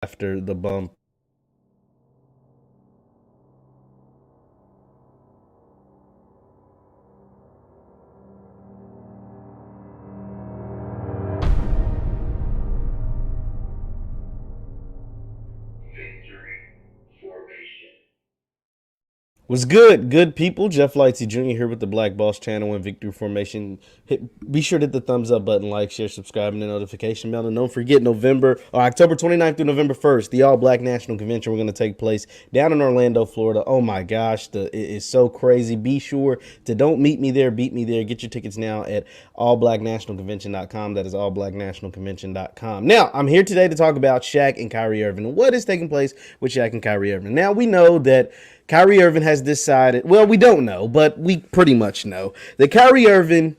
after the bump. Was good people. Jeff Lightsey Jr. here with the Black Boss Channel and Victory Formation. Be sure to hit the thumbs up button, like, share, subscribe, and the notification bell. And don't forget October 29th through November 1st, the All Black National Convention. We're going to take place down in Orlando, Florida. Oh my gosh, it is so crazy. Be sure to don't meet me there, beat me there. Get your tickets now at allblacknationalconvention.com. That is allblacknationalconvention.com. Now, I'm here today to talk about Shaq and Kyrie Irving. What is taking place with Shaq and Kyrie Irving? Now, we know that Kyrie Irving has decided, well, we don't know, but we pretty much know that Kyrie Irving,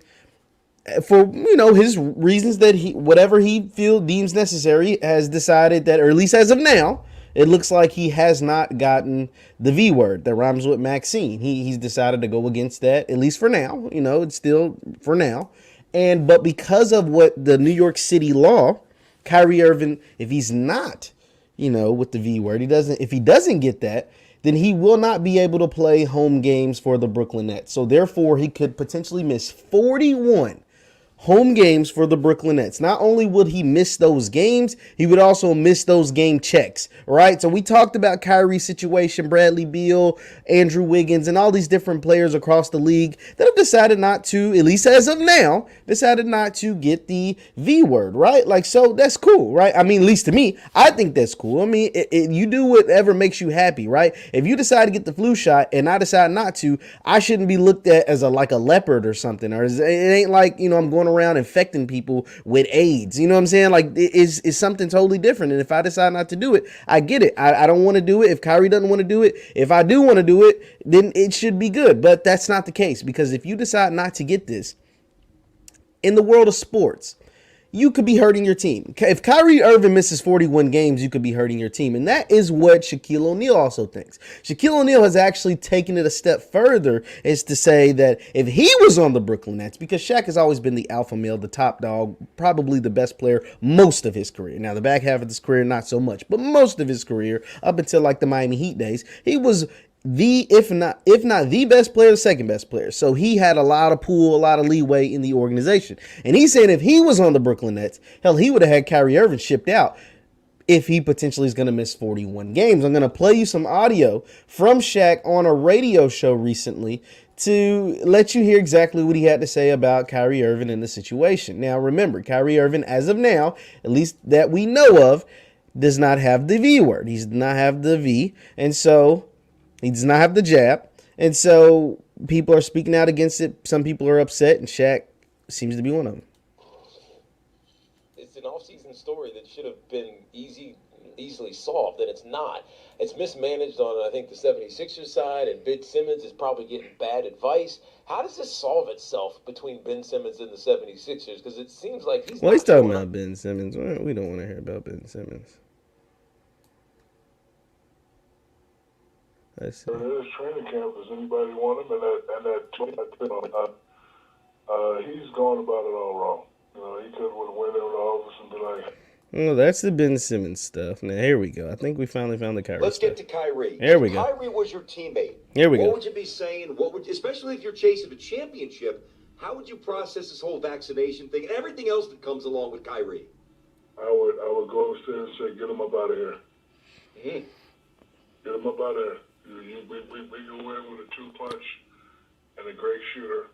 for his reasons that whatever he deems necessary, has decided that, or at least as of now, it looks like he has not gotten the V word that rhymes with Maxine. He's decided to go against that, at least for now. It's still for now. But because of what the New York City law, Kyrie Irving, if he's not, with the V word, if he doesn't get that, then he will not be able to play home games for the Brooklyn Nets. So therefore, he could potentially miss 41 home games for the Brooklyn Nets. Not only would he miss those games, he would also miss those game checks, right? So we talked about Kyrie's situation, Bradley Beal, Andrew Wiggins, and all these different players across the league that have decided not to, at least as of now, decided not to get the V word, right? So that's cool, right? I mean, at least to me, I think that's cool. I mean, you do whatever makes you happy, right? If you decide to get the flu shot and I decide not to, I shouldn't be looked at as a leopard or something, or it ain't like, I'm going around infecting people with AIDS. You know what I'm saying? It's something totally different. And if I decide not to do it, I get it. I don't want to do it. If Kyrie doesn't want to do it, if I do want to do it, then it should be good. But that's not the case, because if you decide not to get this in the world of sports, you could be hurting your team. If Kyrie Irving misses 41 games, you could be hurting your team. And that is what Shaquille O'Neal also thinks. Shaquille O'Neal has actually taken it a step further, is to say that if he was on the Brooklyn Nets, because Shaq has always been the alpha male, the top dog, probably the best player most of his career. Now, the back half of his career, not so much, but most of his career, up until the Miami Heat days, he was if not the best player, the second best player. So he had a lot of pull, a lot of leeway in the organization. And he's saying if he was on the Brooklyn Nets, hell, he would have had Kyrie Irving shipped out if he potentially is going to miss 41 games. I'm going to play you some audio from Shaq on a radio show recently to let you hear exactly what he had to say about Kyrie Irving and the situation. Now, remember, Kyrie Irving, as of now, at least that we know of, does not have the V word. He does not have the V. And so he does not have the jab. And so people are speaking out against it. Some people are upset, and Shaq seems to be one of them. It's an off-season story that should have been easily solved, and it's not. It's mismanaged on, I think, the 76ers side, and Ben Simmons is probably getting bad advice. How does this solve itself between Ben Simmons and the 76ers? Because it seems like he's talking about Ben Simmons. We don't want to hear about Ben Simmons. His training camp. Does anybody want him? He's going about it all wrong. He could have went in the office and be like, "Oh, that's the Ben Simmons stuff." Now here we go. I think we finally found the Kyrie. Let's stuff. Get to Kyrie. Here we go. Kyrie was your teammate. Here we go. What would you be saying? Especially if you're chasing a championship? How would you process this whole vaccination thing and everything else that comes along with Kyrie? I would go upstairs and say, "Get him up out of here. Mm-hmm. Get him up out of here. We can win with a 2-punch and a great shooter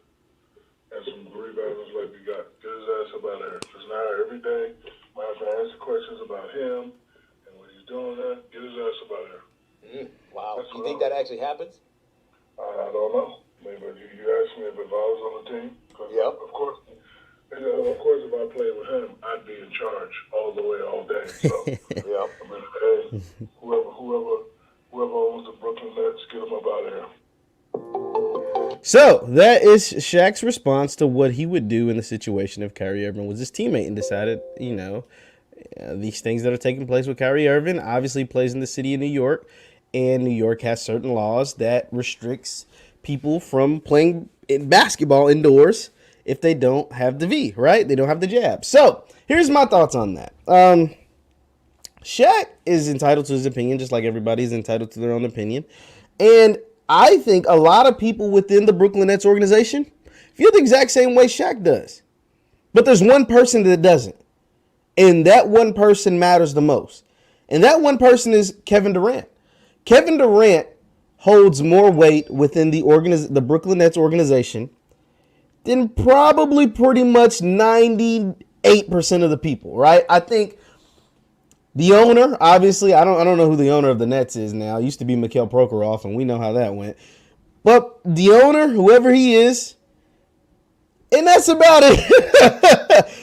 and some rebounds like we got. Get his ass up out of here. Because now every day I have to answer questions about him and what he's doing there. Get his ass up out of here." Wow. Do you think that actually happens? I don't know. Maybe you asked me if I was on the team. Yep. Of course, if I played with him, I'd be in charge all the way, all day. So, yeah. I mean, hey, whoever owns the Brooklyn Nets, get them up out of here. So that is Shaq's response to what he would do in the situation if Kyrie Irving was his teammate and decided, these things that are taking place with Kyrie Irving. Obviously plays in the city of New York, and New York has certain laws that restricts people from playing in basketball indoors if they don't have the V, right? They don't have the jab. So here's my thoughts on that. Shaq is entitled to his opinion, just like everybody is entitled to their own opinion. And I think a lot of people within the Brooklyn Nets organization feel the exact same way Shaq does. But there's one person that doesn't. And that one person matters the most. And that one person is Kevin Durant. Kevin Durant holds more weight within the Brooklyn Nets organization than probably pretty much 98% of the people, right? I think the owner, obviously, I don't know who the owner of the Nets is now. It used to be Mikhail Prokhorov, and we know how that went. But the owner, whoever he is, and that's about it.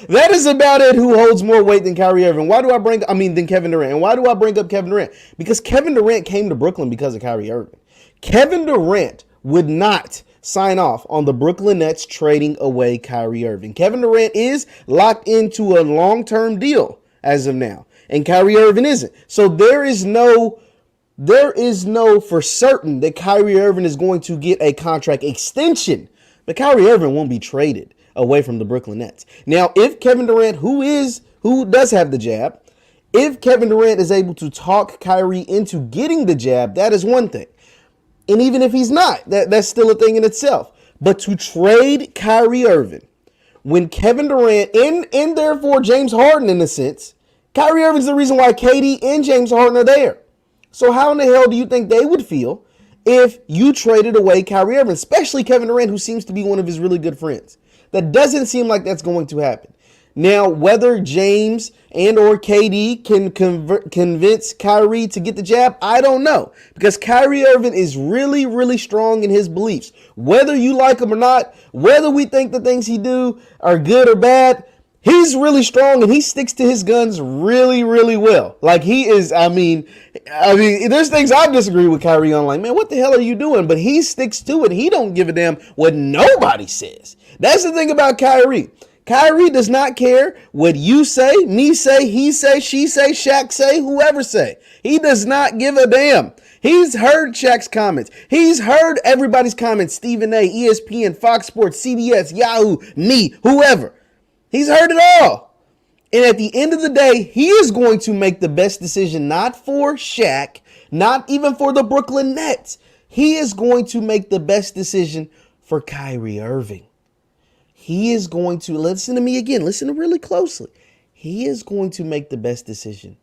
That is about it. Who holds more weight than Kyrie Irving? Than Kevin Durant. And why do I bring up Kevin Durant? Because Kevin Durant came to Brooklyn because of Kyrie Irving. Kevin Durant would not sign off on the Brooklyn Nets trading away Kyrie Irving. Kevin Durant is locked into a long-term deal as of now, and Kyrie Irving isn't. So there is no for certain that Kyrie Irving is going to get a contract extension. But Kyrie Irving won't be traded away from the Brooklyn Nets. Now, if Kevin Durant, who does have the jab, if Kevin Durant is able to talk Kyrie into getting the jab, that is one thing. And even if he's not, that's still a thing in itself. But to trade Kyrie Irving when Kevin Durant and therefore James Harden in a sense, Kyrie Irving's the reason why KD and James Harden are there. So how in the hell do you think they would feel if you traded away Kyrie Irving, especially Kevin Durant, who seems to be one of his really good friends? That doesn't seem like that's going to happen. Now, whether James and or KD can convince Kyrie to get the jab, I don't know. Because Kyrie Irving is really, really strong in his beliefs. Whether you like him or not, whether we think the things he do are good or bad, he's really strong and he sticks to his guns really, really well. Like he is, I mean, there's things I disagree with Kyrie on, like, man, what the hell are you doing? But he sticks to it. He don't give a damn what nobody says. That's the thing about Kyrie. Kyrie does not care what you say, me say, he say, she say, Shaq say, whoever say. He does not give a damn. He's heard Shaq's comments. He's heard everybody's comments. Stephen A, ESPN, Fox Sports, CBS, Yahoo, me, whoever. He's heard it all. And at the end of the day, he is going to make the best decision, not for Shaq, not even for the Brooklyn Nets. He is going to make the best decision for Kyrie Irving. He is going to, listen to me again, listen really closely. He is going to make the best decision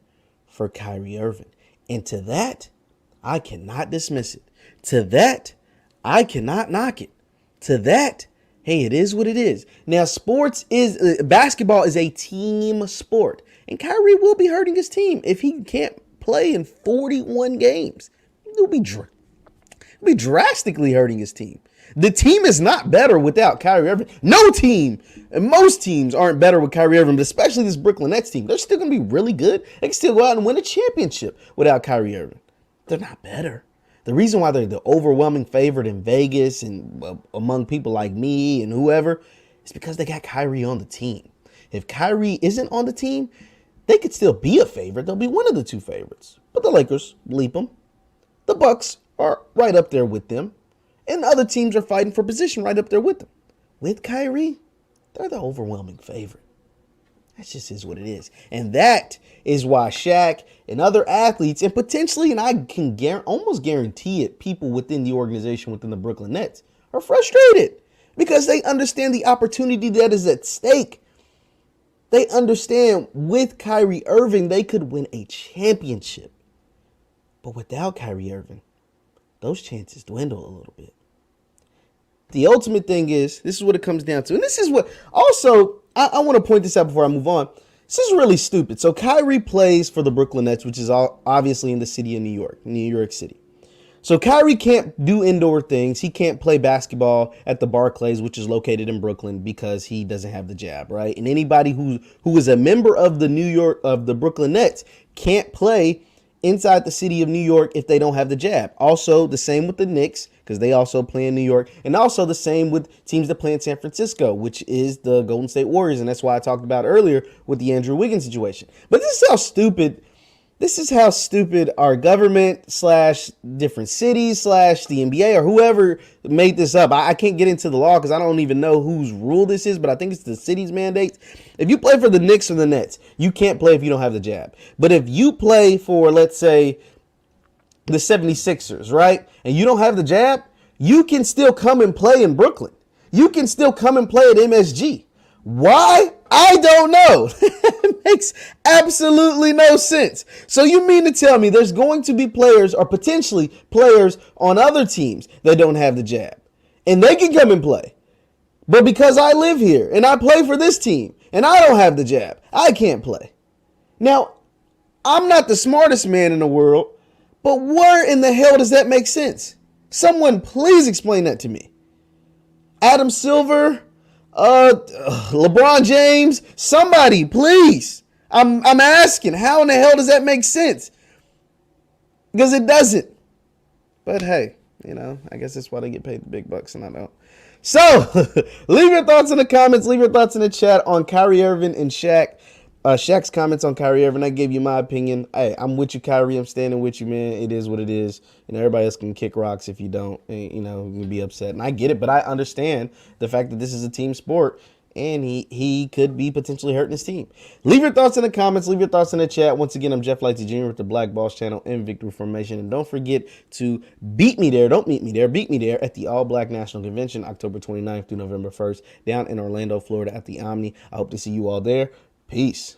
for Kyrie Irving. And to that, I cannot dismiss it. To that, I cannot knock it. To that, hey, it is what it is. Now, basketball is a team sport. And Kyrie will be hurting his team if he can't play in 41 games. He'll be drastically hurting his team. The team is not better without Kyrie Irving. No team, and most teams aren't better with Kyrie Irving, but especially this Brooklyn Nets team. They're still going to be really good. They can still go out and win a championship without Kyrie Irving. They're not better. The reason why they're the overwhelming favorite in Vegas and among people like me and whoever is because they got Kyrie on the team. If Kyrie isn't on the team, they could still be a favorite. They'll be one of the two favorites. But the Lakers bleep them. The Bucks are right up there with them. And other teams are fighting for position right up there with them. With Kyrie, they're the overwhelming favorite. That just is what it is. And that is why Shaq and other athletes, and potentially, and I can almost guarantee it, people within the organization, within the Brooklyn Nets, are frustrated because they understand the opportunity that is at stake. They understand with Kyrie Irving, they could win a championship. But without Kyrie Irving, those chances dwindle a little bit. The ultimate thing is, this is what it comes down to. And this is what, also, I want to point this out before I move on. This is really stupid. So Kyrie plays for the Brooklyn Nets, which is obviously in the city of New York City. So Kyrie can't do indoor things. He can't play basketball at the Barclays, which is located in Brooklyn, because he doesn't have the jab, right? And anybody who is a member of the Brooklyn Nets can't play inside the city of New York if they don't have the jab. Also, the same with the Knicks, because they also play in New York. And also the same with teams that play in San Francisco, which is the Golden State Warriors. And that's why I talked about earlier with the Andrew Wiggins situation. But this is how stupid This is how stupid our government / different cities / the NBA or whoever made this up. I can't get into the law because I don't even know whose rule this is, but I think it's the city's mandates. If you play for the Knicks or the Nets, you can't play if you don't have the jab. But if you play for, let's say, the 76ers, right, and you don't have the jab, you can still come and play in Brooklyn. You can still come and play at MSG. Why? I don't know. It makes absolutely no sense. So you mean to tell me there's going to be players or potentially players on other teams that don't have the jab and they can come and play. But because I live here and I play for this team and I don't have the jab, I can't play. Now, I'm not the smartest man in the world, but where in the hell does that make sense? Someone please explain that to me. Adam Silver, LeBron James, somebody, please. I'm asking, how in the hell does that make sense? Because it doesn't. But hey, I guess that's why they get paid the big bucks and I don't. So, leave your thoughts in the comments. Leave your thoughts in the chat on Kyrie Irving and Shaq. Shaq's comments on Kyrie Irving. I gave you my opinion. Hey, I'm with you, Kyrie. I'm standing with you, man. It is what it is. Everybody else can kick rocks if you don't. You can be upset. And I get it, but I understand the fact that this is a team sport and he could be potentially hurting his team. Leave your thoughts in the comments. Leave your thoughts in the chat. Once again, I'm Jeff Lightsey Jr. with the Black Boss Channel and Victory Formation. And don't forget to beat me there. Don't meet me there. Beat me there at the All Black National Convention, October 29th through November 1st, down in Orlando, Florida at the Omni. I hope to see you all there. Peace.